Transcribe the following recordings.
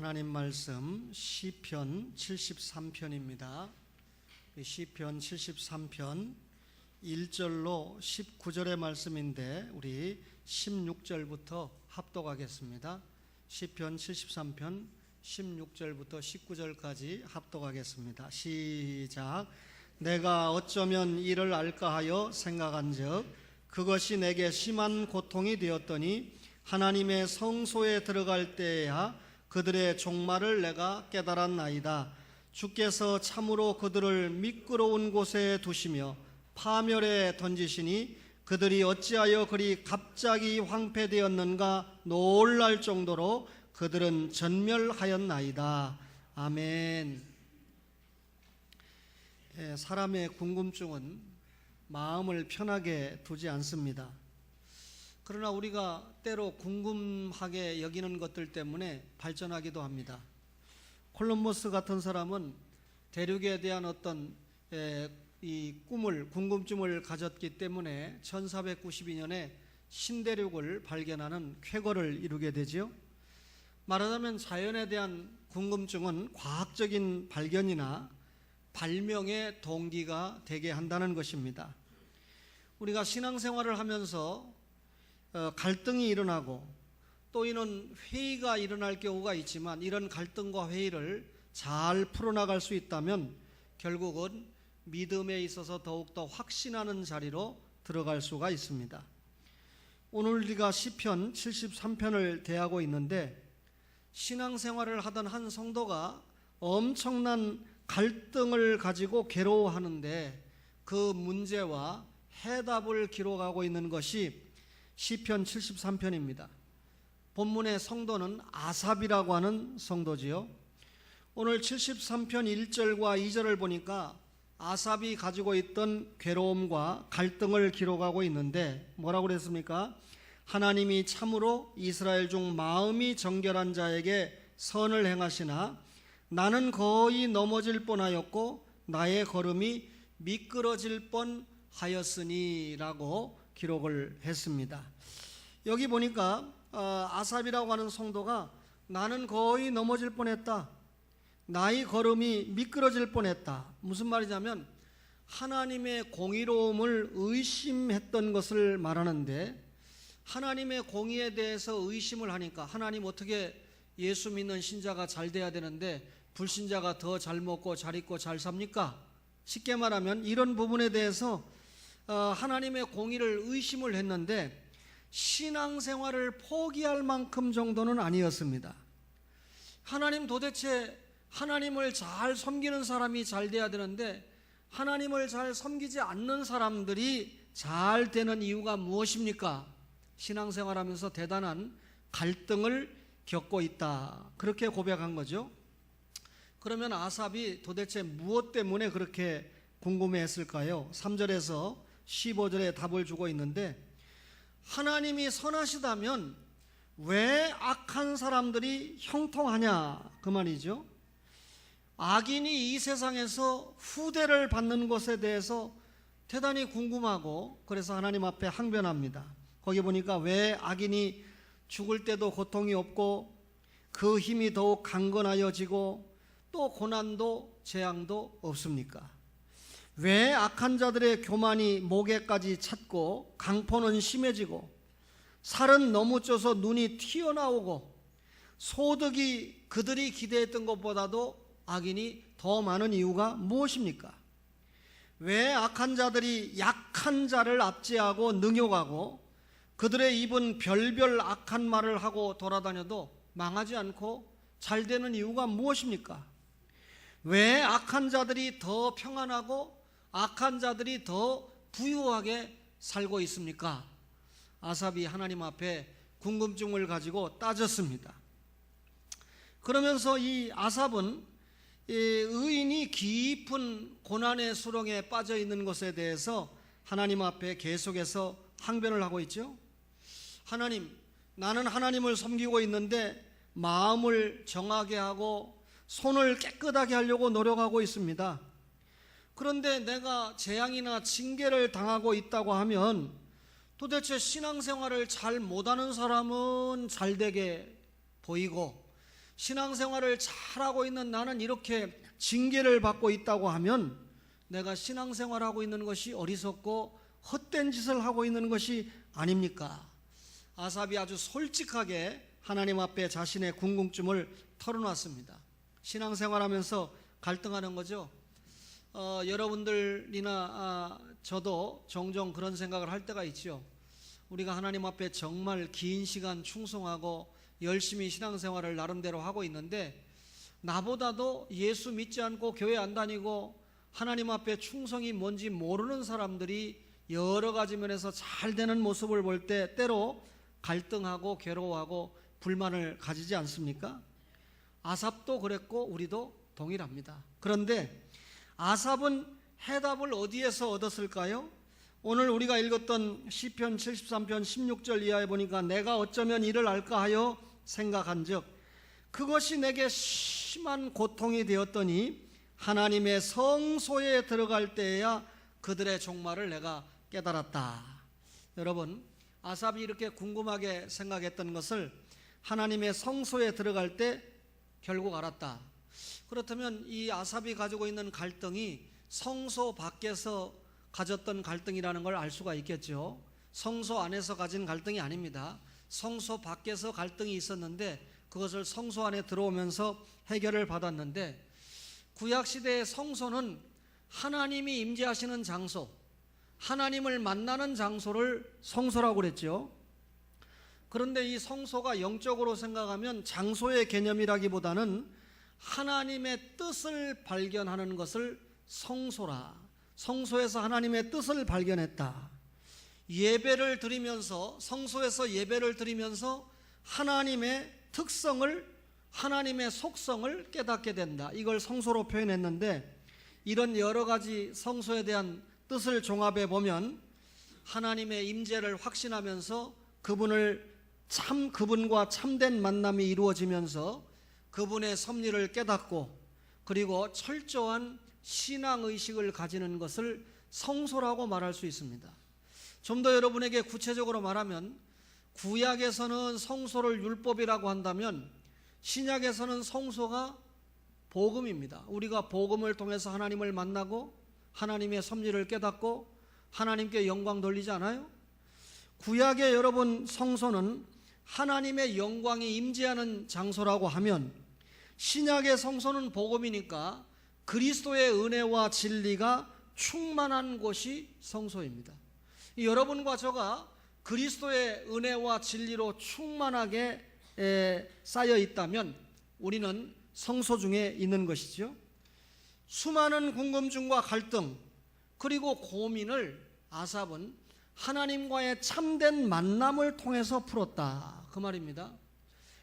하나님 말씀 시편 73편입니다. 시편 73편 1절로 19절의 말씀인데 우리 16절부터 합독하겠습니다. 시편 73편 16절부터 19절까지 합독하겠습니다. 시작. 내가 어쩌면 이를 알까 하여 생각한즉 그것이 내게 심한 고통이 되었더니 하나님의 성소에 들어갈 때에야 그들의 종말을 내가 깨달았나이다. 주께서 참으로 그들을 미끄러운 곳에 두시며 파멸에 던지시니 그들이 어찌하여 그리 갑자기 황폐되었는가 놀랄 정도로 그들은 전멸하였나이다. 아멘. 사람의 궁금증은 마음을 편하게 두지 않습니다. 그러나 우리가 때로 궁금하게 여기는 것들 때문에 발전하기도 합니다. 콜럼버스 같은 사람은 대륙에 대한 어떤 이 꿈을, 궁금증을 가졌기 때문에 1492년에 신대륙을 발견하는 쾌거를 이루게 되지요. 말하자면 자연에 대한 궁금증은 과학적인 발견이나 발명의 동기가 되게 한다는 것입니다. 우리가 신앙생활을 하면서 갈등이 일어나고 또 이런 회의가 일어날 경우가 있지만 이런 갈등과 회의를 잘 풀어나갈 수 있다면 결국은 믿음에 있어서 더욱더 확신하는 자리로 들어갈 수가 있습니다. 오늘 우리가 시편 73편을 대하고 있는데 신앙생활을 하던 한 성도가 엄청난 갈등을 가지고 괴로워하는데 그 문제와 해답을 기록하고 있는 것이 시편 73편입니다. 본문의 성도는 아삽이라고 하는 성도지요. 오늘 73편 1절과 2절을 보니까 아삽이 가지고 있던 괴로움과 갈등을 기록하고 있는데 뭐라고 그랬습니까? 하나님이 참으로 이스라엘 중 마음이 정결한 자에게 선을 행하시나 나는 거의 넘어질 뻔하였고 나의 걸음이 미끄러질 뻔하였으니 라고 기록을 했습니다. 여기 보니까 아삽이라고 하는 성도가 나는 거의 넘어질 뻔했다. 나의 걸음이 미끄러질 뻔했다. 무슨 말이냐면 하나님의 공의로움을 의심했던 것을 말하는데 하나님의 공의에 대해서 의심을 하니까 하나님 어떻게 예수 믿는 신자가 잘 돼야 되는데 불신자가 더 잘 먹고 잘 입고 잘 삽니까? 쉽게 말하면 이런 부분에 대해서 하나님의 공의를 의심을 했는데 신앙생활을 포기할 만큼 정도는 아니었습니다. 하나님 도대체 하나님을 잘 섬기는 사람이 잘 돼야 되는데 하나님을 잘 섬기지 않는 사람들이 잘 되는 이유가 무엇입니까? 신앙생활하면서 대단한 갈등을 겪고 있다. 그렇게 고백한 거죠. 그러면 아삽이 도대체 무엇 때문에 그렇게 궁금해했을까요? 3절에서 15절에 답을 주고 있는데 하나님이 선하시다면 왜 악한 사람들이 형통하냐 그 말이죠. 악인이 이 세상에서 후대를 받는 것에 대해서 대단히 궁금하고 그래서 하나님 앞에 항변합니다. 거기 보니까 왜 악인이 죽을 때도 고통이 없고 그 힘이 더욱 강건하여지고 또 고난도 재앙도 없습니까? 왜 악한 자들의 교만이 목에까지 찼고 강포는 심해지고 살은 너무 쪄서 눈이 튀어나오고 소득이 그들이 기대했던 것보다도 악인이 더 많은 이유가 무엇입니까? 왜 악한 자들이 약한 자를 압제하고 능욕하고 그들의 입은 별별 악한 말을 하고 돌아다녀도 망하지 않고 잘 되는 이유가 무엇입니까? 왜 악한 자들이 더 평안하고 악한 자들이 더 부유하게 살고 있습니까? 아삽이 하나님 앞에 궁금증을 가지고 따졌습니다. 그러면서 이 아삽은 의인이 깊은 고난의 수렁에 빠져 있는 것에 대해서 하나님 앞에 계속해서 항변을 하고 있죠. 하나님, 나는 하나님을 섬기고 있는데 마음을 정하게 하고 손을 깨끗하게 하려고 노력하고 있습니다. 그런데 내가 재앙이나 징계를 당하고 있다고 하면 도대체 신앙생활을 잘 못하는 사람은 잘되게 보이고 신앙생활을 잘하고 있는 나는 이렇게 징계를 받고 있다고 하면 내가 신앙생활하고 있는 것이 어리석고 헛된 짓을 하고 있는 것이 아닙니까? 아삽이 아주 솔직하게 하나님 앞에 자신의 궁금증을 털어놨습니다. 신앙생활하면서 갈등하는 거죠. 여러분들이나 저도 종종 그런 생각을 할 때가 있죠. 우리가 하나님 앞에 정말 긴 시간 충성하고 열심히 신앙생활을 나름대로 하고 있는데 나보다도 예수 믿지 않고 교회 안 다니고 하나님 앞에 충성이 뭔지 모르는 사람들이 여러 가지 면에서 잘 되는 모습을 볼 때 때로 갈등하고 괴로워하고 불만을 가지지 않습니까? 아삽도 그랬고 우리도 동일합니다. 그런데 아삽은 해답을 어디에서 얻었을까요? 오늘 우리가 읽었던 시편 73편 16절 이하에 보니까 내가 어쩌면 이를 알까 하여 생각한즉 그것이 내게 심한 고통이 되었더니 하나님의 성소에 들어갈 때에야 그들의 종말을 내가 깨달았다. 여러분, 아삽이 이렇게 궁금하게 생각했던 것을 하나님의 성소에 들어갈 때 결국 알았다. 그렇다면 이 아삽이 가지고 있는 갈등이 성소 밖에서 가졌던 갈등이라는 걸 알 수가 있겠죠. 성소 안에서 가진 갈등이 아닙니다. 성소 밖에서 갈등이 있었는데 그것을 성소 안에 들어오면서 해결을 받았는데, 구약시대의 성소는 하나님이 임재하시는 장소, 하나님을 만나는 장소를 성소라고 그랬죠. 그런데 이 성소가 영적으로 생각하면 장소의 개념이라기보다는 하나님의 뜻을 발견하는 것을 성소라, 성소에서 하나님의 뜻을 발견했다. 예배를 드리면서, 성소에서 예배를 드리면서 하나님의 특성을, 하나님의 속성을 깨닫게 된다. 이걸 성소로 표현했는데, 이런 여러 가지 성소에 대한 뜻을 종합해 보면 하나님의 임재를 확신하면서 그분과 참된 만남이 이루어지면서 그분의 섭리를 깨닫고, 그리고 철저한 신앙의식을 가지는 것을 성소라고 말할 수 있습니다. 좀 더 여러분에게 구체적으로 말하면, 구약에서는 성소를 율법이라고 한다면 신약에서는 성소가 복음입니다. 우리가 복음을 통해서 하나님을 만나고 하나님의 섭리를 깨닫고 하나님께 영광 돌리지 않아요? 구약의 여러분 성소는 하나님의 영광이 임재하는 장소라고 하면, 신약의 성소는 복음이니까 그리스도의 은혜와 진리가 충만한 곳이 성소입니다. 여러분과 저가 그리스도의 은혜와 진리로 충만하게 쌓여 있다면 우리는 성소 중에 있는 것이죠. 수많은 궁금증과 갈등 그리고 고민을 아삽은 하나님과의 참된 만남을 통해서 풀었다, 그 말입니다.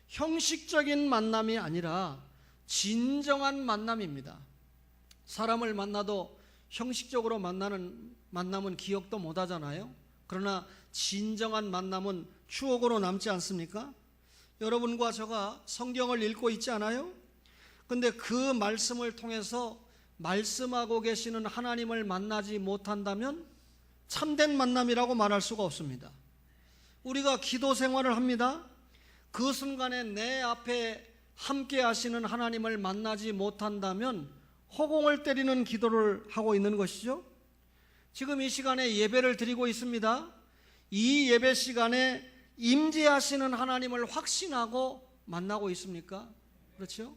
형식적인 만남이 아니라 진정한 만남입니다. 사람을 만나도 형식적으로 만나는 만남은 기억도 못 하잖아요. 그러나 진정한 만남은 추억으로 남지 않습니까? 여러분과 저가 성경을 읽고 있지 않아요? 근데 그 말씀을 통해서 말씀하고 계시는 하나님을 만나지 못한다면 참된 만남이라고 말할 수가 없습니다. 우리가 기도 생활을 합니다. 그 순간에 내 앞에 함께 하시는 하나님을 만나지 못한다면 허공을 때리는 기도를 하고 있는 것이죠. 지금 이 시간에 예배를 드리고 있습니다. 이 예배 시간에 임재하시는 하나님을 확신하고 만나고 있습니까? 그렇죠?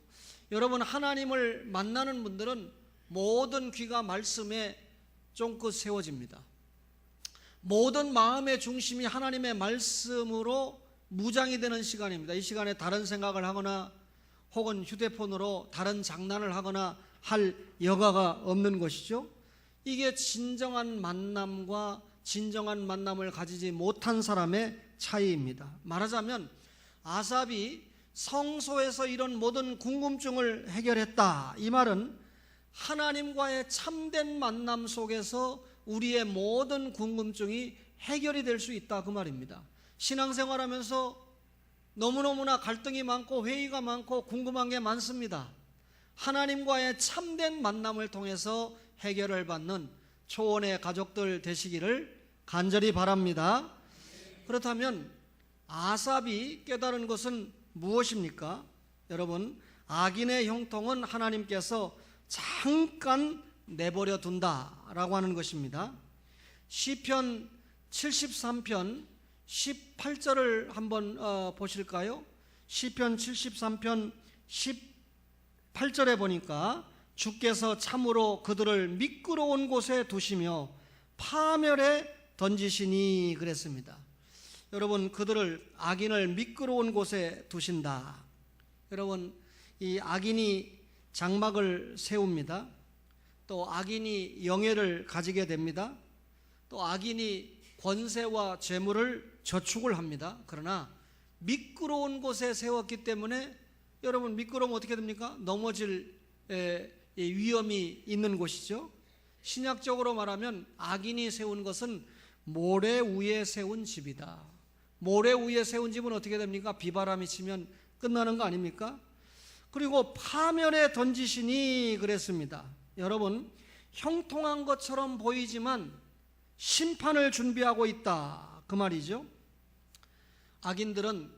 여러분, 하나님을 만나는 분들은 모든 귀가 말씀에 쫑긋 세워집니다. 모든 마음의 중심이 하나님의 말씀으로 무장이 되는 시간입니다. 이 시간에 다른 생각을 하거나 혹은 휴대폰으로 다른 장난을 하거나 할 여가가 없는 것이죠. 이게 진정한 만남과 진정한 만남을 가지지 못한 사람의 차이입니다. 말하자면 아삽이 성소에서 이런 모든 궁금증을 해결했다, 이 말은 하나님과의 참된 만남 속에서 우리의 모든 궁금증이 해결이 될 수 있다, 그 말입니다. 신앙생활하면서 너무너무나 갈등이 많고 회의가 많고 궁금한 게 많습니다. 하나님과의 참된 만남을 통해서 해결을 받는 초원의 가족들 되시기를 간절히 바랍니다. 그렇다면 아삽이 깨달은 것은 무엇입니까? 여러분, 악인의 형통은 하나님께서 잠깐 내버려 둔다라고 하는 것입니다. 시편 73편 18절을 한번 보실까요? 시편 73편 18절에 보니까 주께서 참으로 그들을 미끄러운 곳에 두시며 파멸에 던지시니 그랬습니다. 여러분, 그들을, 악인을 미끄러운 곳에 두신다. 여러분, 이 악인이 장막을 세웁니다. 또 악인이 영예를 가지게 됩니다. 또 악인이 권세와 재물을 저축을 합니다. 그러나 미끄러운 곳에 세웠기 때문에 여러분, 미끄러우면 어떻게 됩니까? 넘어질 위험이 있는 곳이죠. 신약적으로 말하면 악인이 세운 것은 모래 위에 세운 집이다. 모래 위에 세운 집은 어떻게 됩니까? 비바람이 치면 끝나는 거 아닙니까? 그리고 파멸에 던지시니 그랬습니다. 여러분, 형통한 것처럼 보이지만 심판을 준비하고 있다, 그 말이죠. 악인들은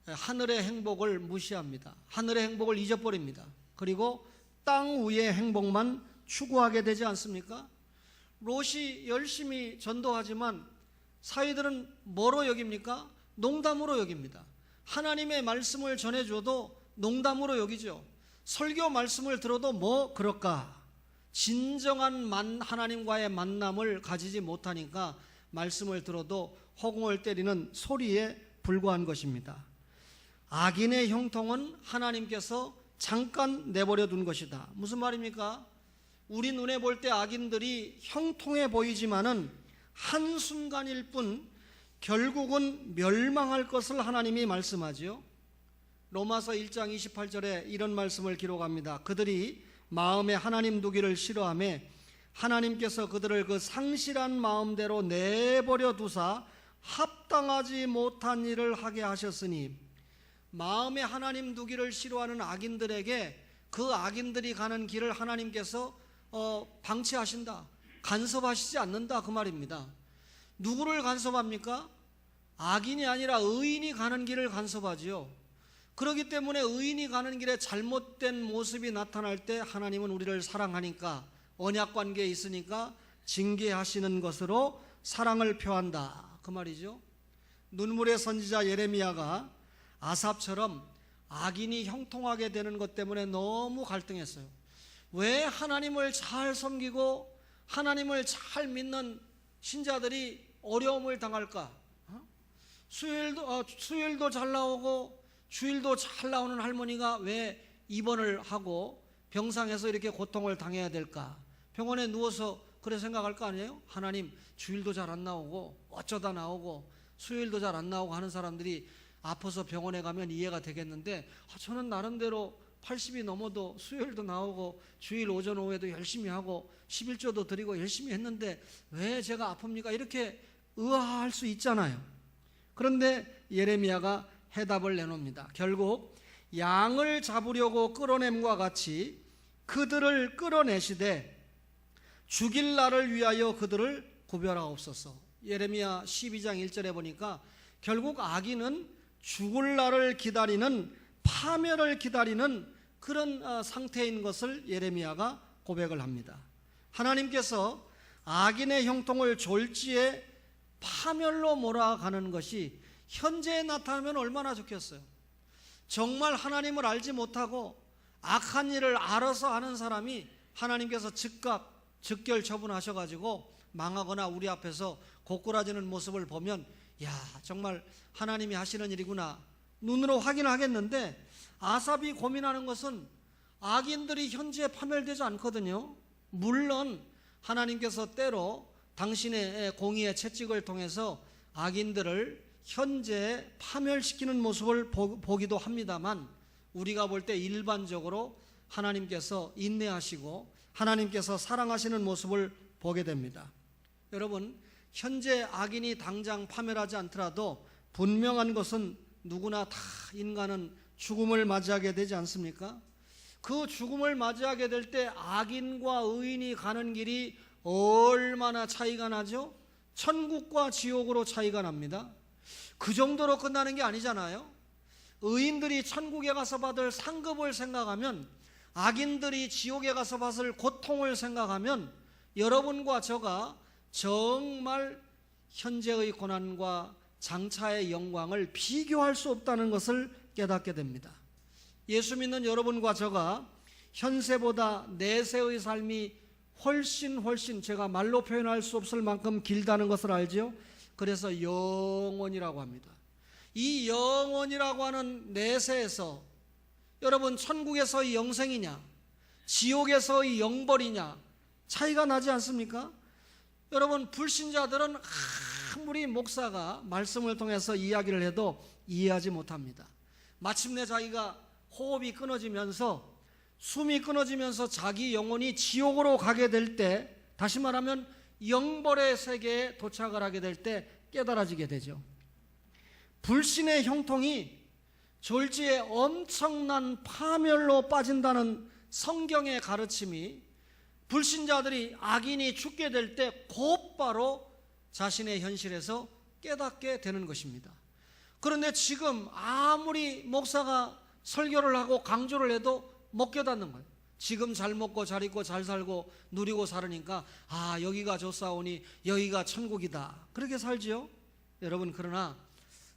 하늘의 행복을 무시합니다. 하늘의 행복을 잊어버립니다. 그리고 땅 위의 행복만 추구하게 되지 않습니까? 롯이 열심히 전도하지만 사위들은 뭐로 여깁니까? 농담으로 여깁니다. 하나님의 말씀을 전해줘도 농담으로 여기죠. 설교 말씀을 들어도 뭐 그럴까? 진정한 하나님과의 만남을 가지지 못하니까 말씀을 들어도 허공을 때리는 소리에 불과한 것입니다. 악인의 형통은 하나님께서 잠깐 내버려 둔 것이다. 무슨 말입니까? 우리 눈에 볼 때 악인들이 형통해 보이지만은 한순간일 뿐 결국은 멸망할 것을 하나님이 말씀하지요. 로마서 1장 28절에 이런 말씀을 기록합니다. 그들이 마음에 하나님 두기를 싫어하며 하나님께서 그들을 그 상실한 마음대로 내버려 두사 합당하지 못한 일을 하게 하셨으니, 마음에 하나님 두기를 싫어하는 악인들에게 그 악인들이 가는 길을 하나님께서 방치하신다, 간섭하시지 않는다, 그 말입니다. 누구를 간섭합니까? 악인이 아니라 의인이 가는 길을 간섭하지요. 그렇기 때문에 의인이 가는 길에 잘못된 모습이 나타날 때 하나님은 우리를 사랑하니까, 언약관계에 있으니까 징계하시는 것으로 사랑을 표한다, 그 말이죠. 눈물의 선지자 예레미야가 아삽처럼 악인이 형통하게 되는 것 때문에 너무 갈등했어요. 왜 하나님을 잘 섬기고 하나님을 잘 믿는 신자들이 어려움을 당할까? 수요일도 잘 나오고 주일도 잘 나오는 할머니가 왜 입원을 하고 병상에서 이렇게 고통을 당해야 될까? 병원에 누워서 그래 생각할 거 아니에요? 하나님, 주일도 잘 안 나오고 어쩌다 나오고 수요일도 잘 안 나오고 하는 사람들이 아파서 병원에 가면 이해가 되겠는데, 저는 나름대로 80이 넘어도 수요일도 나오고 주일 오전 오후에도 열심히 하고 11조도 드리고 열심히 했는데 왜 제가 아픕니까? 이렇게 의아할 수 있잖아요. 그런데 예레미야가 해답을 내놓습니다. 결국 양을 잡으려고 끌어냄과 같이 그들을 끌어내시되 죽일 날을 위하여 그들을 구별하옵소서. 예레미야 12장 1절에 보니까 결국 악인은 죽을 날을 기다리는, 파멸을 기다리는 그런 상태인 것을 예레미야가 고백을 합니다. 하나님께서 악인의 형통을 졸지에 파멸로 몰아가는 것이 현재에 나타나면 얼마나 좋겠어요. 정말 하나님을 알지 못하고 악한 일을 알아서 하는 사람이 하나님께서 즉각 즉결 처분하셔가지고 망하거나 우리 앞에서 고꾸라지는 모습을 보면, 야, 정말 하나님이 하시는 일이구나, 눈으로 확인하겠는데, 아삽이 고민하는 것은 악인들이 현재 파멸되지 않거든요. 물론 하나님께서 때로 당신의 공의의 채찍을 통해서 악인들을 현재 파멸시키는 모습을 보기도 합니다만, 우리가 볼 때 일반적으로 하나님께서 인내하시고 하나님께서 사랑하시는 모습을 보게 됩니다. 여러분, 현재 악인이 당장 파멸하지 않더라도 분명한 것은 누구나 다 인간은 죽음을 맞이하게 되지 않습니까? 그 죽음을 맞이하게 될 때 악인과 의인이 가는 길이 얼마나 차이가 나죠? 천국과 지옥으로 차이가 납니다. 그 정도로 끝나는 게 아니잖아요. 의인들이 천국에 가서 받을 상급을 생각하면, 악인들이 지옥에 가서 받을 고통을 생각하면 여러분과 저가 정말 현재의 고난과 장차의 영광을 비교할 수 없다는 것을 깨닫게 됩니다. 예수 믿는 여러분과 저가 현세보다 내세의 삶이 훨씬 제가 말로 표현할 수 없을 만큼 길다는 것을 알지요. 그래서 영원이라고 합니다. 이 영원이라고 하는 내세에서 여러분, 천국에서의 영생이냐 지옥에서의 영벌이냐 차이가 나지 않습니까? 여러분, 불신자들은 아무리 목사가 말씀을 통해서 이야기를 해도 이해하지 못합니다. 마침내 자기가 호흡이 끊어지면서, 숨이 끊어지면서 자기 영혼이 지옥으로 가게 될 때, 다시 말하면 영벌의 세계에 도착을 하게 될 때 깨달아지게 되죠. 불신의 형통이 졸지에 엄청난 파멸로 빠진다는 성경의 가르침이, 불신자들이, 악인이 죽게 될 때 곧바로 자신의 현실에서 깨닫게 되는 것입니다. 그런데 지금 아무리 목사가 설교를 하고 강조를 해도 못 깨닫는 거예요. 지금 잘 먹고 잘 입고 잘 살고 누리고 살으니까 여기가 좋사오니 여기가 천국이다, 그렇게 살지요. 여러분, 그러나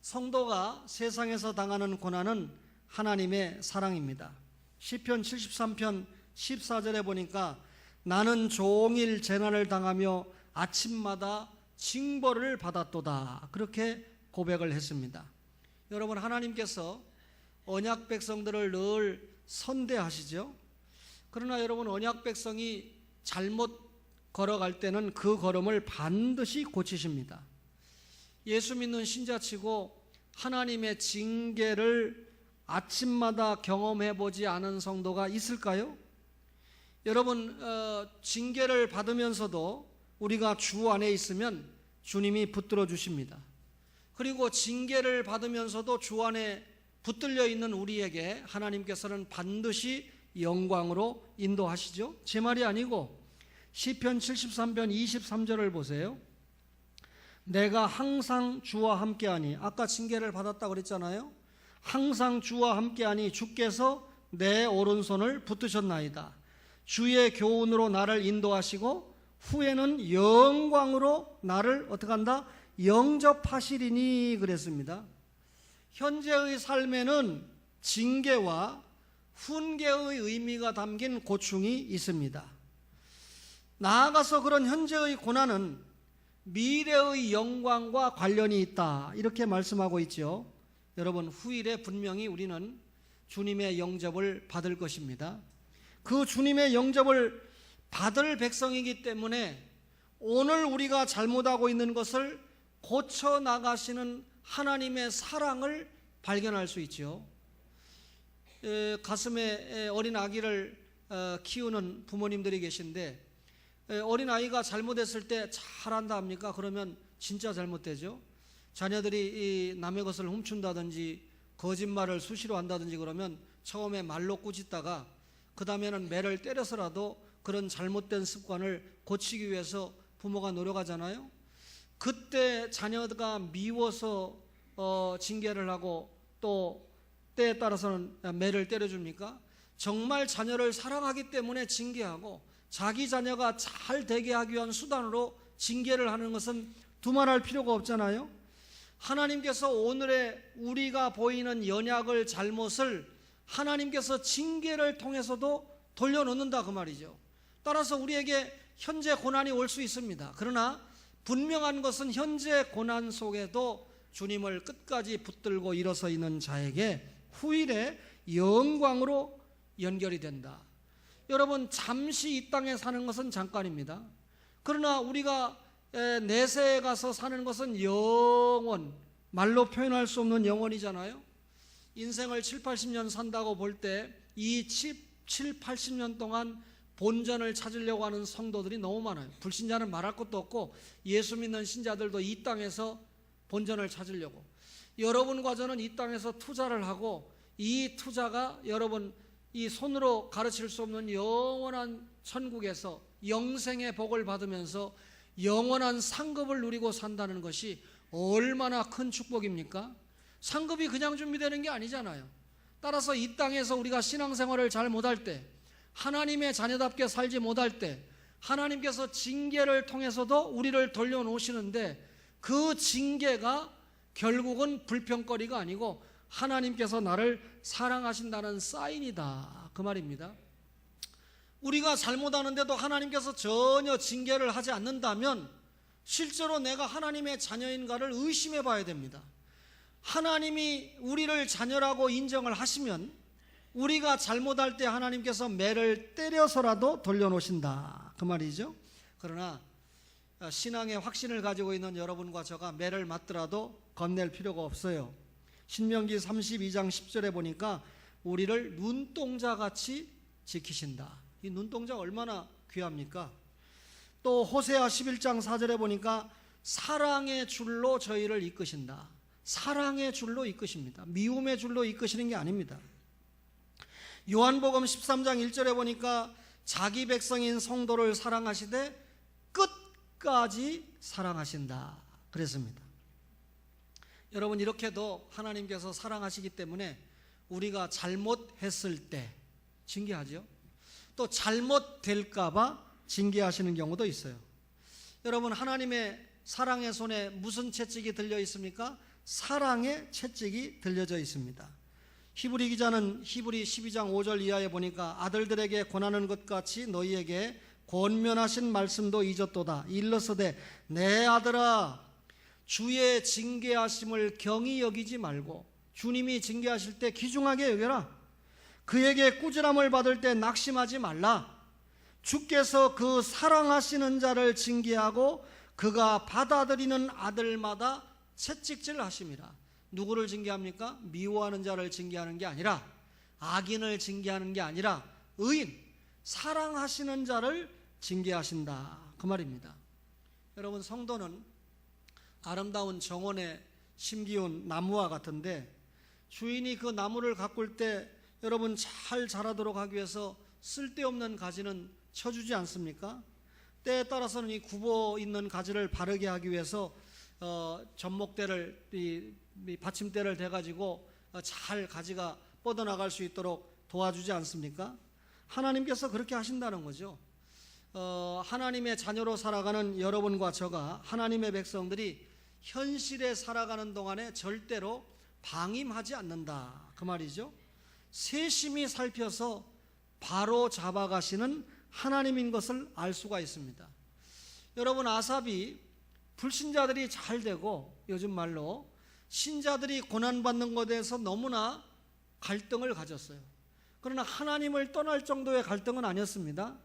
성도가 세상에서 당하는 고난은 하나님의 사랑입니다. 시편 73편 14절에 보니까 나는 종일 재난을 당하며 아침마다 징벌을 받았도다, 그렇게 고백을 했습니다. 여러분, 하나님께서 언약 백성들을 늘 선대하시죠. 그러나 여러분, 언약 백성이 잘못 걸어갈 때는 그 걸음을 반드시 고치십니다. 예수 믿는 신자치고 하나님의 징계를 아침마다 경험해 보지 않은 성도가 있을까요? 여러분, 징계를 받으면서도 우리가 주 안에 있으면 주님이 붙들어 주십니다. 그리고 징계를 받으면서도 주 안에 붙들려 있는 우리에게 하나님께서는 반드시 영광으로 인도하시죠. 제 말이 아니고 시편 73편 23절을 보세요. 내가 항상 주와 함께하니, 아까 징계를 받았다고 그랬잖아요. 항상 주와 함께하니 주께서 내 오른손을 붙드셨나이다. 주의 교훈으로 나를 인도하시고 후에는 영광으로 나를 어떻게 한다? 영접하시리니, 그랬습니다. 현재의 삶에는 징계와 훈계의 의미가 담긴 고충이 있습니다. 나아가서 그런 현재의 고난은 미래의 영광과 관련이 있다, 이렇게 말씀하고 있죠. 여러분, 후일에 분명히 우리는 주님의 영접을 받을 것입니다. 그 주님의 영접을 받을 백성이기 때문에 오늘 우리가 잘못하고 있는 것을 고쳐 나가시는 하나님의 사랑을 발견할 수 있죠. 가슴에 어린 아기를 키우는 부모님들이 계신데, 어린 아이가 잘못했을 때 잘한다 합니까? 그러면 진짜 잘못되죠. 자녀들이 남의 것을 훔친다든지 거짓말을 수시로 한다든지 그러면 처음에 말로 꾸짖다가 그 다음에는 매를 때려서라도 그런 잘못된 습관을 고치기 위해서 부모가 노력하잖아요. 그때 자녀가 미워서 징계를 하고 또 때에 따라서는 매를 때려줍니까? 정말 자녀를 사랑하기 때문에 징계하고 자기 자녀가 잘 되게 하기 위한 수단으로 징계를 하는 것은 두말할 필요가 없잖아요. 하나님께서 오늘의 우리가 보이는 연약을, 잘못을 하나님께서 징계를 통해서도 돌려놓는다, 그 말이죠. 따라서 우리에게 현재 고난이 올 수 있습니다. 그러나 분명한 것은 현재 고난 속에도 주님을 끝까지 붙들고 일어서 있는 자에게 후일에 영광으로 연결이 된다. 여러분, 잠시 이 땅에 사는 것은 잠깐입니다. 그러나 우리가 내세에 가서 사는 것은 영원, 말로 표현할 수 없는 영원이잖아요. 인생을 7, 80년 산다고 볼 때 이 7, 80년 동안 본전을 찾으려고 하는 성도들이 너무 많아요. 불신자는 말할 것도 없고 예수 믿는 신자들도 이 땅에서 본전을 찾으려고. 여러분과 저는 이 땅에서 투자를 하고 이 투자가 여러분 이 손으로 가르칠 수 없는 영원한 천국에서 영생의 복을 받으면서 영원한 상급을 누리고 산다는 것이 얼마나 큰 축복입니까? 상급이 그냥 준비되는 게 아니잖아요. 따라서 이 땅에서 우리가 신앙생활을 잘 못할 때, 하나님의 자녀답게 살지 못할 때 하나님께서 징계를 통해서도 우리를 돌려놓으시는데, 그 징계가 결국은 불평거리가 아니고 하나님께서 나를 사랑하신다는 사인이다, 그 말입니다. 우리가 잘못하는데도 하나님께서 전혀 징계를 하지 않는다면 실제로 내가 하나님의 자녀인가를 의심해 봐야 됩니다. 하나님이 우리를 자녀라고 인정을 하시면 우리가 잘못할 때 하나님께서 매를 때려서라도 돌려놓으신다, 그 말이죠. 그러나 신앙의 확신을 가지고 있는 여러분과 저가 매를 맞더라도 겁낼 필요가 없어요. 신명기 32장 10절에 보니까 우리를 눈동자같이 지키신다. 이 눈동자 얼마나 귀합니까? 또 호세아 11장 4절에 보니까 사랑의 줄로 저희를 이끄신다. 사랑의 줄로 이끄십니다. 미움의 줄로 이끄시는 게 아닙니다. 요한복음 13장 1절에 보니까 자기 백성인 성도를 사랑하시되 끝까지 사랑하신다 그랬습니다. 여러분, 이렇게도 하나님께서 사랑하시기 때문에 우리가 잘못했을 때 징계하죠. 또 잘못될까 봐 징계하시는 경우도 있어요. 여러분, 하나님의 사랑의 손에 무슨 채찍이 들려 있습니까? 사랑의 채찍이 들려져 있습니다. 히브리 기자는 히브리 12장 5절 이하에 보니까 아들들에게 권하는 것 같이 너희에게 권면하신 말씀도 잊었도다. 일러서되 내 아들아, 주의 징계하심을 경히 여기지 말고, 주님이 징계하실 때 귀중하게 여겨라. 그에게 꾸지람을 받을 때 낙심하지 말라. 주께서 그 사랑하시는 자를 징계하고 그가 받아들이는 아들마다 채찍질 하심이라. 누구를 징계합니까? 미워하는 자를 징계하는 게 아니라, 악인을 징계하는 게 아니라 의인, 사랑하시는 자를 징계하신다, 그 말입니다. 여러분, 성도는 아름다운 정원에 심기운 나무와 같은데, 주인이 그 나무를 가꿀 때 여러분 잘 자라도록 하기 위해서 쓸데없는 가지는 쳐주지 않습니까? 때에 따라서는 이 굽어 있는 가지를 바르게 하기 위해서 접목대를, 이 받침대를 대가지고 잘 가지가 뻗어나갈 수 있도록 도와주지 않습니까? 하나님께서 그렇게 하신다는 거죠. 하나님의 자녀로 살아가는 여러분과 저가, 하나님의 백성들이 현실에 살아가는 동안에 절대로 방임하지 않는다, 그 말이죠. 세심히 살펴서 바로 잡아가시는 하나님인 것을 알 수가 있습니다. 여러분, 아삽이 불신자들이 잘 되고 요즘 말로 신자들이 고난받는 것에 대해서 너무나 갈등을 가졌어요. 그러나 하나님을 떠날 정도의 갈등은 아니었습니다.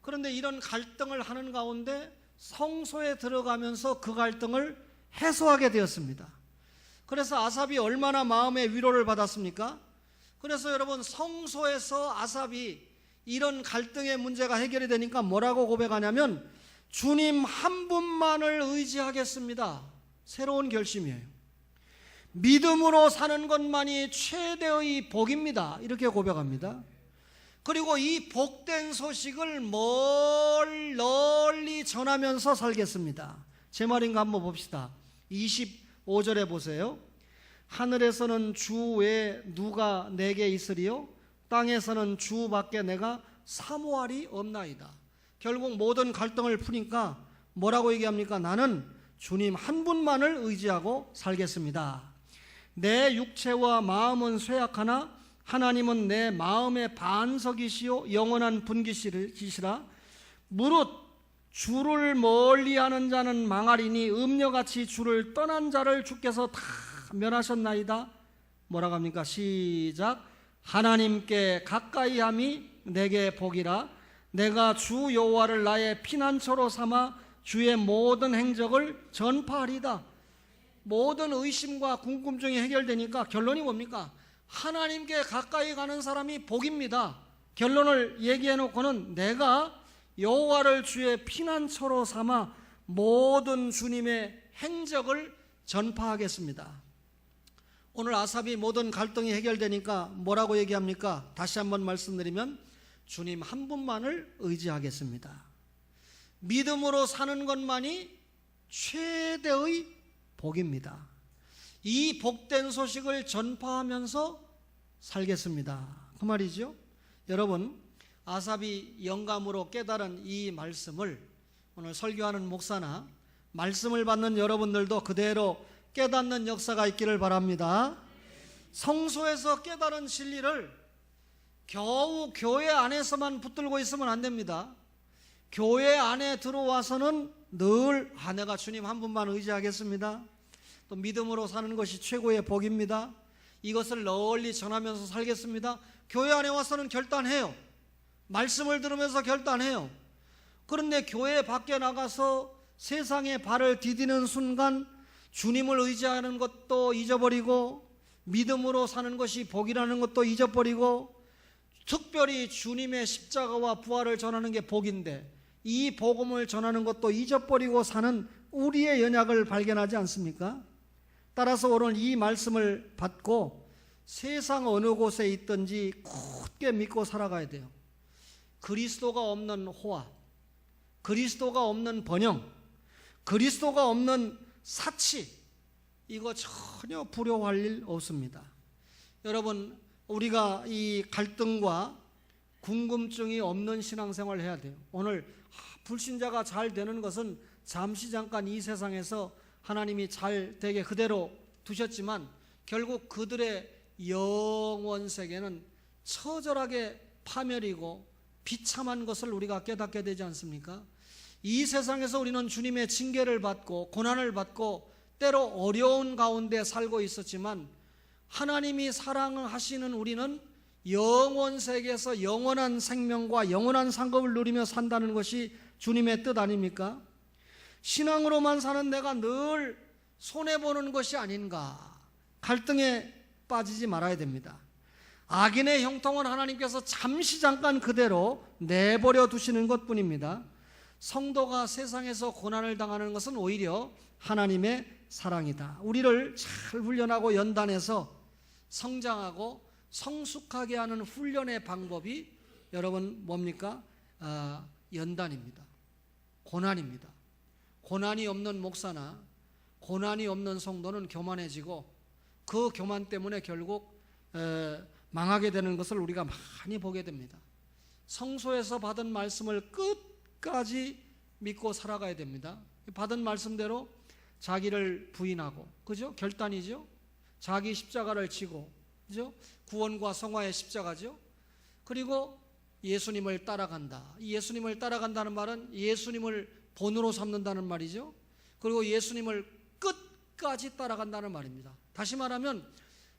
그런데 이런 갈등을 하는 가운데 성소에 들어가면서 그 갈등을 해소하게 되었습니다. 그래서 아삽이 얼마나 마음의 위로를 받았습니까? 그래서 여러분, 성소에서 아삽이 이런 갈등의 문제가 해결이 되니까 뭐라고 고백하냐면 주님 한 분만을 의지하겠습니다. 새로운 결심이에요. 믿음으로 사는 것만이 최대의 복입니다, 이렇게 고백합니다. 그리고 이 복된 소식을 널리 전하면서 살겠습니다. 제 말인가 한번 봅시다. 25절에 보세요. 하늘에서는 주 외에 누가 내게 있으리요? 땅에서는 주 밖에 내가 사모할이 없나이다. 결국 모든 갈등을 푸니까 뭐라고 얘기합니까? 나는 주님 한 분만을 의지하고 살겠습니다. 내 육체와 마음은 쇠약하나 하나님은 내 마음의 반석이시요 영원한 분기시라. 무릇 주를 멀리하는 자는 망하리니 음녀같이 주를 떠난 자를 주께서 다 면하셨나이다. 뭐라고 합니까? 시작. 하나님께 가까이함이 내게 복이라. 내가 주 여호와를 나의 피난처로 삼아 주의 모든 행적을 전파하리다. 모든 의심과 궁금증이 해결되니까 결론이 뭡니까? 하나님께 가까이 가는 사람이 복입니다. 결론을 얘기해 놓고는 내가 여호와를 주의 피난처로 삼아 모든 주님의 행적을 전파하겠습니다. 오늘 아삽이 모든 갈등이 해결되니까 뭐라고 얘기합니까? 다시 한번 말씀드리면 주님 한 분만을 의지하겠습니다. 믿음으로 사는 것만이 최대의 복입니다. 이 복된 소식을 전파하면서 살겠습니다. 그 말이죠. 여러분, 아삽이 영감으로 깨달은 이 말씀을 오늘 설교하는 목사나 말씀을 받는 여러분들도 그대로 깨닫는 역사가 있기를 바랍니다. 성소에서 깨달은 진리를 겨우 교회 안에서만 붙들고 있으면 안 됩니다. 교회 안에 들어와서는 늘 내가 주님 한 분만 의지하겠습니다. 또 믿음으로 사는 것이 최고의 복입니다. 이것을 널리 전하면서 살겠습니다. 교회 안에 와서는 결단해요. 말씀을 들으면서 결단해요. 그런데 교회 밖에 나가서 세상에 발을 디디는 순간 주님을 의지하는 것도 잊어버리고 믿음으로 사는 것이 복이라는 것도 잊어버리고 특별히 주님의 십자가와 부활을 전하는 게 복인데 이 복음을 전하는 것도 잊어버리고 사는 우리의 연약을 발견하지 않습니까? 따라서 오늘 이 말씀을 받고 세상 어느 곳에 있든지 굳게 믿고 살아가야 돼요. 그리스도가 없는 호화, 그리스도가 없는 번영, 그리스도가 없는 사치, 이거 전혀 두려워할 일 없습니다. 여러분, 우리가 이 갈등과 궁금증이 없는 신앙생활을 해야 돼요. 오늘 불신자가 잘 되는 것은 잠시 잠깐 이 세상에서 하나님이 잘 되게 그대로 두셨지만 결국 그들의 영원 세계는 처절하게 파멸이고 비참한 것을 우리가 깨닫게 되지 않습니까? 이 세상에서 우리는 주님의 징계를 받고 고난을 받고 때로 어려운 가운데 살고 있었지만 하나님이 사랑하시는 우리는 영원 세계에서 영원한 생명과 영원한 상급을 누리며 산다는 것이 주님의 뜻 아닙니까? 신앙으로만 사는 내가 늘 손해보는 것이 아닌가. 갈등에 빠지지 말아야 됩니다. 악인의 형통은 하나님께서 잠시 잠깐 그대로 내버려 두시는 것뿐입니다. 성도가 세상에서 고난을 당하는 것은 오히려 하나님의 사랑이다. 우리를 잘 훈련하고 연단해서 성장하고 성숙하게 하는 훈련의 방법이 여러분 뭡니까? 연단입니다. 고난입니다. 고난이 없는 목사나 고난이 없는 성도는 교만해지고 그 교만 때문에 결국 망하게 되는 것을 우리가 많이 보게 됩니다. 성소에서 받은 말씀을 끝까지 믿고 살아가야 됩니다. 받은 말씀대로 자기를 부인하고, 그죠? 결단이죠. 자기 십자가를 지고, 그죠? 구원과 성화의 십자가죠. 그리고 예수님을 따라간다. 이 예수님을 따라간다는 말은 예수님을 본으로 삼는다는 말이죠. 그리고 예수님을 끝까지 따라간다는 말입니다. 다시 말하면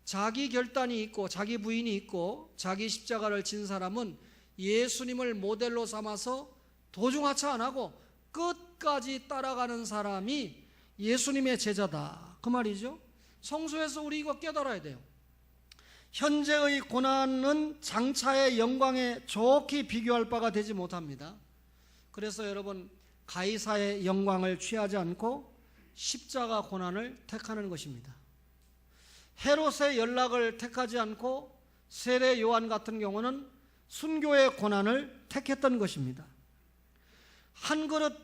자기 결단이 있고 자기 부인이 있고 자기 십자가를 진 사람은 예수님을 모델로 삼아서 도중하차 안 하고 끝까지 따라가는 사람이 예수님의 제자다. 그 말이죠. 성소에서 우리 이거 깨달아야 돼요. 현재의 고난은 장차의 영광에 좋게 비교할 바가 되지 못합니다. 그래서 여러분, 가이사의 영광을 취하지 않고 십자가 고난을 택하는 것입니다. 헤롯의 연락을 택하지 않고 세례 요한 같은 경우는 순교의 고난을 택했던 것입니다. 한 그릇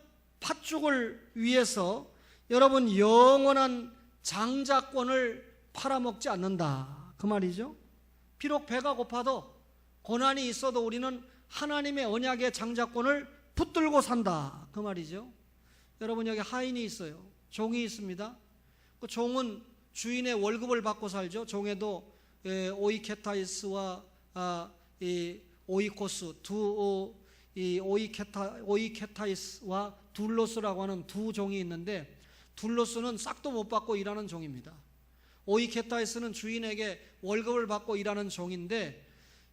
팥죽을 위해서 여러분 영원한 장자권을 팔아먹지 않는다. 그 말이죠. 비록 배가 고파도 고난이 있어도 우리는 하나님의 언약의 장자권을 붙들고 산다. 그 말이죠. 여러분, 여기 하인이 있어요. 종이 있습니다. 그 종은 주인의 월급을 받고 살죠. 종에도 오이케타이스와 오이코스 오이케타이스와 둘로스라고 하는 두 종이 있는데 둘로스는 싹도 못 받고 일하는 종입니다. 오이케타이스는 주인에게 월급을 받고 일하는 종인데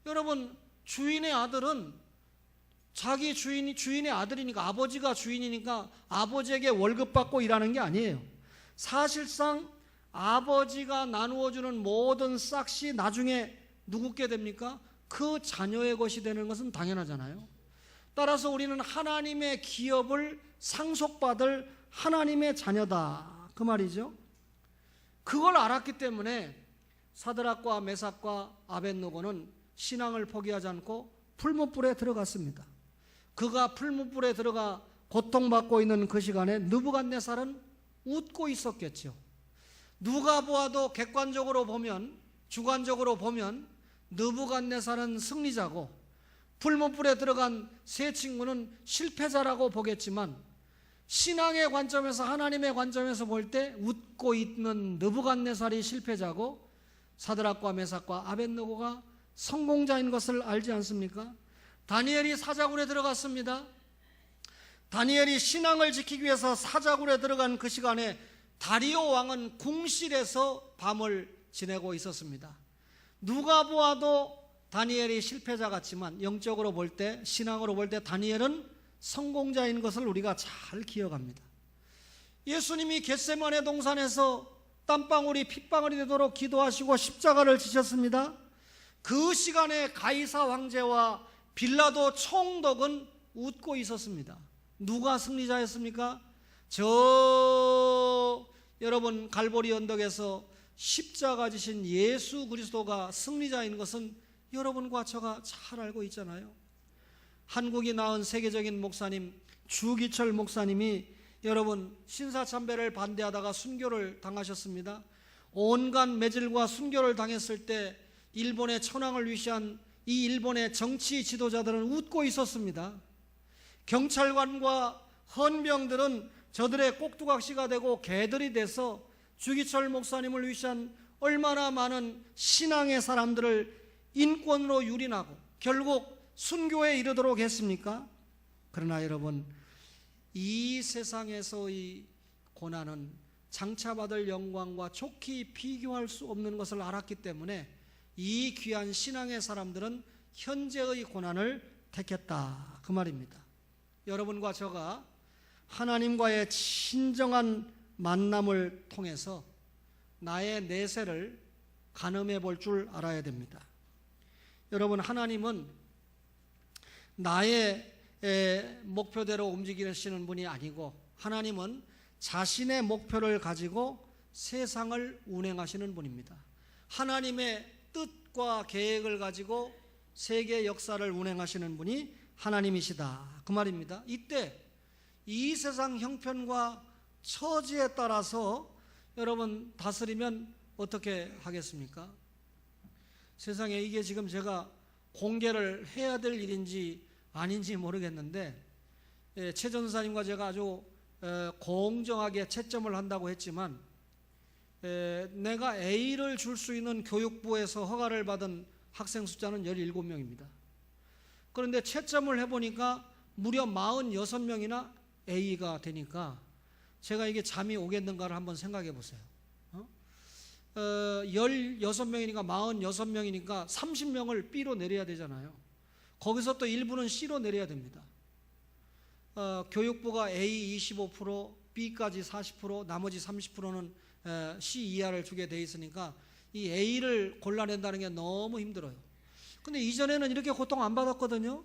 여러분, 주인의 아들은 자기 주인의 아들이니까 아버지가 주인이니까 아버지에게 월급 받고 일하는 게 아니에요. 사실상 아버지가 나누어주는 모든 싹이 나중에 누구께 됩니까? 그 자녀의 것이 되는 것은 당연하잖아요. 따라서 우리는 하나님의 기업을 상속받을 하나님의 자녀다. 그 말이죠. 그걸 알았기 때문에 사드락과 메삭과 아벳느고는 신앙을 포기하지 않고 풀무불에 들어갔습니다. 그가 풀무불에 들어가 고통받고 있는 그 시간에 느부갓네살은 웃고 있었겠죠. 누가 보아도 객관적으로 보면, 주관적으로 보면 느부갓네살은 승리자고 불못불에 들어간 세 친구는 실패자라고 보겠지만, 신앙의 관점에서, 하나님의 관점에서 볼 때 웃고 있는 느부갓네살이 실패자고 사드락과 메삭과 아벳느고가 성공자인 것을 알지 않습니까? 다니엘이 사자굴에 들어갔습니다. 다니엘이 신앙을 지키기 위해서 사자굴에 들어간 그 시간에 다리오 왕은 궁실에서 밤을 지내고 있었습니다. 누가 보아도 다니엘이 실패자 같지만 영적으로 볼 때, 신앙으로 볼 때 다니엘은 성공자인 것을 우리가 잘 기억합니다. 예수님이 겟세마네 동산에서 땀방울이 핏방울이 되도록 기도하시고 십자가를 지셨습니다. 그 시간에 가이사 황제와 빌라도 총독은 웃고 있었습니다. 누가 승리자였습니까? 여러분 갈보리 언덕에서 십자가 지신 예수 그리스도가 승리자인 것은 여러분과 저가 잘 알고 있잖아요. 한국이 낳은 세계적인 목사님 주기철 목사님이 여러분 신사참배를 반대하다가 순교를 당하셨습니다. 온갖 매질과 순교를 당했을 때 일본의 천황을 위시한 이 일본의 정치 지도자들은 웃고 있었습니다. 경찰관과 헌병들은 저들의 꼭두각시가 되고 개들이 돼서 주기철 목사님을 위시한 얼마나 많은 신앙의 사람들을 인권으로 유린하고 결국 순교에 이르도록 했습니까? 그러나 여러분, 이 세상에서의 고난은 장차받을 영광과 좋게 비교할 수 없는 것을 알았기 때문에 이 귀한 신앙의 사람들은 현재의 고난을 택했다, 그 말입니다. 여러분과 저가 하나님과의 진정한 만남을 통해서 나의 내세를 가늠해 볼 줄 알아야 됩니다. 여러분, 하나님은 나의 목표대로 움직이시는 분이 아니고 하나님은 자신의 목표를 가지고 세상을 운행하시는 분입니다. 하나님의 뜻과 계획을 가지고 세계 역사를 운행하시는 분이 하나님이시다, 그 말입니다. 이때 이 세상 형편과 처지에 따라서 여러분 다스리면 어떻게 하겠습니까? 세상에 이게 지금 제가 공개를 해야 될 일인지 아닌지 모르겠는데, 최 전사님과 제가 아주 공정하게 채점을 한다고 했지만, 내가 A를 줄 수 있는 교육부에서 허가를 받은 학생 숫자는 17명입니다. 그런데 채점을 해보니까 무려 46명이나 A가 되니까 제가 이게 잠이 오겠는가를 한번 생각해 보세요. 16명이니까 46명이니까 30명을 B로 내려야 되잖아요. 거기서 또 일부는 C로 내려야 됩니다. 교육부가 A 25%, B까지 40%, 나머지 30%는 C 이하를 주게 돼 있으니까 이 A를 골라낸다는 게 너무 힘들어요. 근데 이전에는 이렇게 고통 안 받았거든요.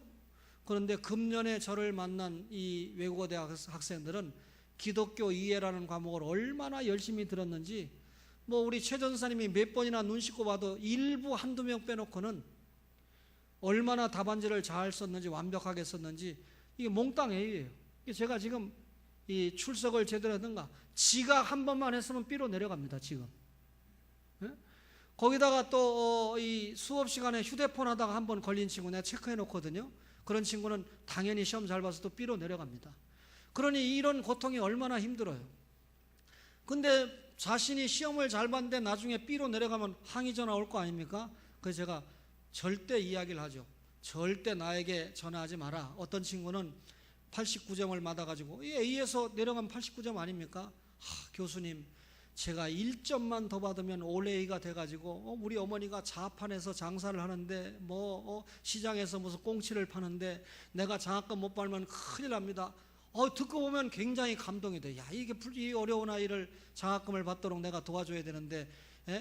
그런데 금년에 저를 만난 이 외국어대 학생들은 기독교 이해라는 과목을 얼마나 열심히 들었는지, 뭐 우리 최 전사님이 몇 번이나 눈 씻고 봐도 일부 한두 명 빼놓고는 얼마나 답안지를 잘 썼는지, 완벽하게 썼는지, 이게 몽땅 A예요. 제가 지금 이 출석을 제대로 하든가 지각 한 번만 했으면 B로 내려갑니다, 지금. 네? 거기다가 또 이 수업 시간에 휴대폰 하다가 한 번 걸린 친구 내가 체크해 놓거든요. 그런 친구는 당연히 시험 잘 봐서 또 B로 내려갑니다. 그러니 이런 고통이 얼마나 힘들어요. 근데 자신이 시험을 잘 봤는데 나중에 B로 내려가면 항의 전화 올 거 아닙니까? 그래서 제가 절대 이야기를 하죠. 절대 나에게 전화하지 마라. 어떤 친구는 89점을 받아가지고 A에서 내려가면 89점 아닙니까? 교수님, 제가 1점만 더 받으면 올 A가 돼가지고 우리 어머니가 자판에서 장사를 하는데 시장에서 무슨 꽁치를 파는데 내가 장학금 못 받으면 큰일 납니다. 듣고 보면 굉장히 감동이 돼. 야, 이게 이 어려운 아이를 장학금을 받도록 내가 도와줘야 되는데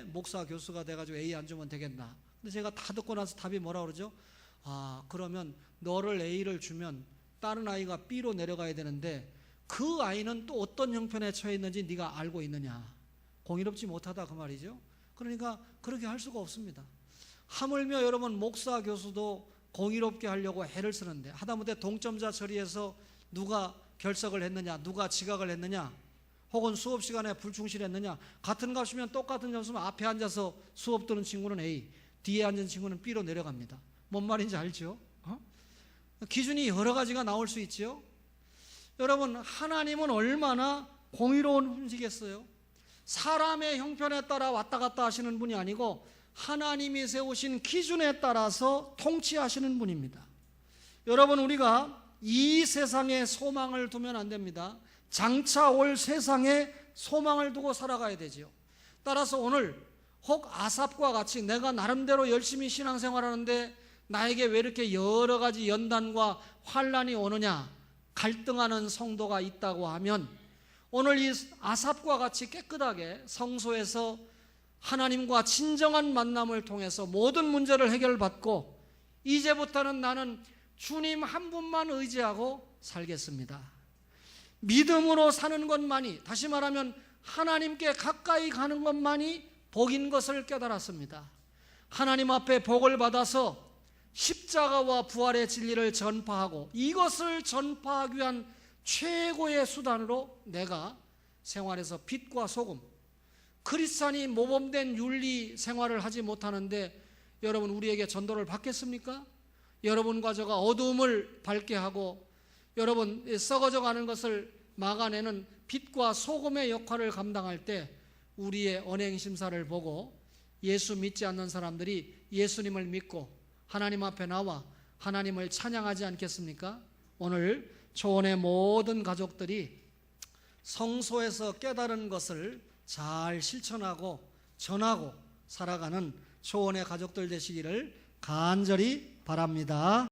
목사 교수가 돼가지고 A 안 주면 되겠나. 근데 제가 다 듣고 나서 답이 뭐라 그러죠? 그러면 너를 A를 주면 다른 아이가 B로 내려가야 되는데 그 아이는 또 어떤 형편에 처해 있는지 네가 알고 있느냐. 공의롭지 못하다, 그 말이죠. 그러니까 그렇게 할 수가 없습니다. 하물며 여러분 목사 교수도 공의롭게 하려고 애를 쓰는데 하다못해 동점자 처리해서 누가 결석을 했느냐, 누가 지각을 했느냐, 혹은 수업 시간에 불충실했느냐? 같은 값이면 똑같은 점수면 앞에 앉아서 수업 듣는 친구는 A, 뒤에 앉은 친구는 B로 내려갑니다. 뭔 말인지 알죠? 기준이 여러 가지가 나올 수 있죠. 여러분, 하나님은 얼마나 공의로운 분이겠어요? 사람의 형편에 따라 왔다 갔다 하시는 분이 아니고 하나님이 세우신 기준에 따라서 통치하시는 분입니다. 여러분, 우리가 이 세상에 소망을 두면 안 됩니다. 장차 올 세상에 소망을 두고 살아가야 되죠. 따라서 오늘 혹 아삽과 같이 내가 나름대로 열심히 신앙생활하는데 나에게 왜 이렇게 여러 가지 연단과 환난이 오느냐, 갈등하는 성도가 있다고 하면 오늘 이 아삽과 같이 깨끗하게 성소에서 하나님과 진정한 만남을 통해서 모든 문제를 해결받고 이제부터는 나는 주님 한 분만 의지하고 살겠습니다. 믿음으로 사는 것만이, 다시 말하면 하나님께 가까이 가는 것만이 복인 것을 깨달았습니다. 하나님 앞에 복을 받아서 십자가와 부활의 진리를 전파하고 이것을 전파하기 위한 최고의 수단으로 내가 생활에서 빛과 소금, 크리스찬이 모범된 윤리 생활을 하지 못하는데 여러분 우리에게 전도를 받겠습니까? 여러분과 저가 어두움을 밝게 하고 여러분 썩어져 가는 것을 막아내는 빛과 소금의 역할을 감당할 때 우리의 언행 심사를 보고 예수 믿지 않는 사람들이 예수님을 믿고 하나님 앞에 나와 하나님을 찬양하지 않겠습니까? 오늘 초원의 모든 가족들이 성소에서 깨달은 것을 잘 실천하고 전하고 살아가는 초원의 가족들 되시기를 간절히 바랍니다.